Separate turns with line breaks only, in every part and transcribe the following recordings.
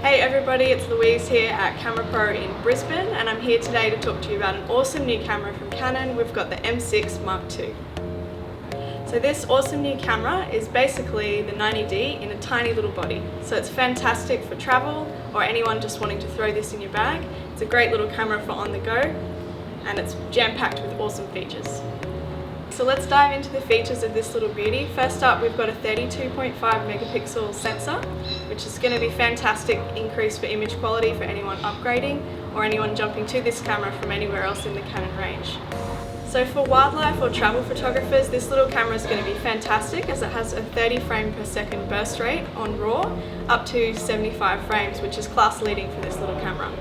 Hey everybody, it's Louise here at CameraPro in Brisbane, and I'm here today to talk to you about an awesome new camera from Canon. We've got the M6 Mark II. So this awesome new camera is basically the 90D in a tiny little body. So it's fantastic for travel or anyone just wanting to throw this in your bag. It's a great little camera for on the go, and it's jam-packed with awesome features. So let's dive into the features of this little beauty. First up, we've got a 32.5 megapixel sensor, which is going to be fantastic increase for image quality for anyone upgrading or anyone jumping to this camera from anywhere else in the Canon range. So for wildlife or travel photographers, this little camera is going to be fantastic as it has a 30 frame per second burst rate on RAW up to 75 frames, which is class leading for this little camera.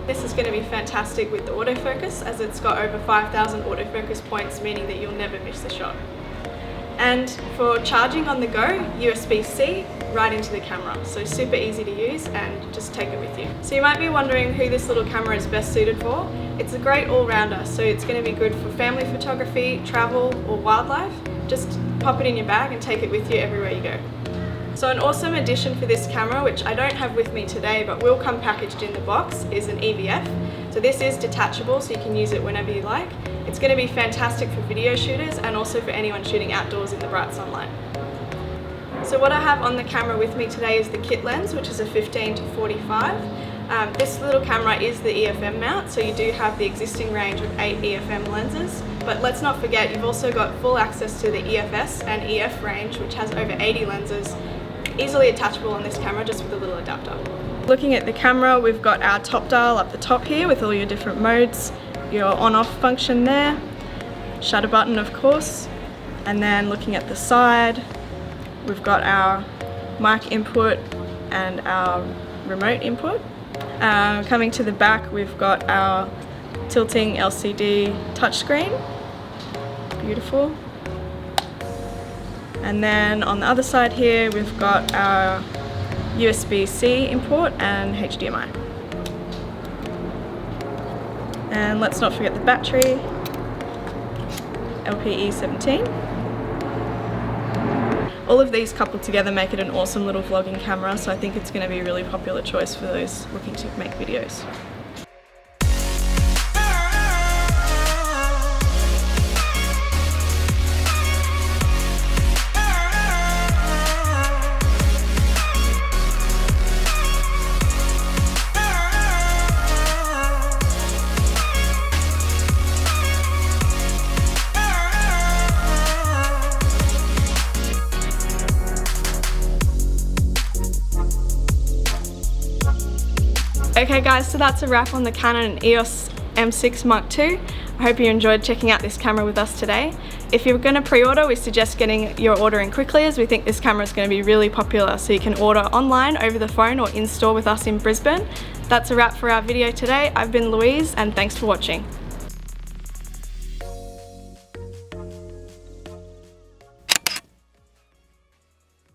This is going to be fantastic with the autofocus as it's got over 5,000 autofocus points, meaning that you'll never miss the shot. And for charging on the go, USB-C right into the camera, so super easy to use and just take it with you. So you might be wondering who this little camera is best suited for. It's a great all-rounder, so it's going to be good for family photography, travel or wildlife. Just pop it in your bag and take it with you everywhere you go. So an awesome addition for this camera, which I don't have with me today but will come packaged in the box, is an EVF. So this is detachable, so you can use it whenever you like. It's going to be fantastic for video shooters and also for anyone shooting outdoors in the bright sunlight. So what I have on the camera with me today is the kit lens, which is a 15 to 45. This little camera is the EFM mount, so you do have the existing range of 8 EFM lenses. But let's not forget, you've also got full access to the EFS and EF range, which has over 80 lenses, easily attachable on this camera just with a little adapter. Looking at the camera, we've got our top dial up the top here with all your different modes, your on-off function there, shutter button of course, and then looking at the side, we've got our mic input and our remote input. Coming to the back, we've got our tilting LCD touchscreen, beautiful. And then on the other side here, we've got our USB-C import and HDMI. And let's not forget the battery, LPE17. All of these coupled together make it an awesome little vlogging camera, so I think it's going to be a really popular choice for those looking to make videos. Okay guys, so that's a wrap on the Canon EOS M6 Mark II. I hope you enjoyed checking out this camera with us today. If you're going to pre-order, we suggest getting your order in quickly as we think this camera is going to be really popular, so you can order online, over the phone or in store with us in Brisbane. That's a wrap for our video today. I've been Louise and thanks for watching.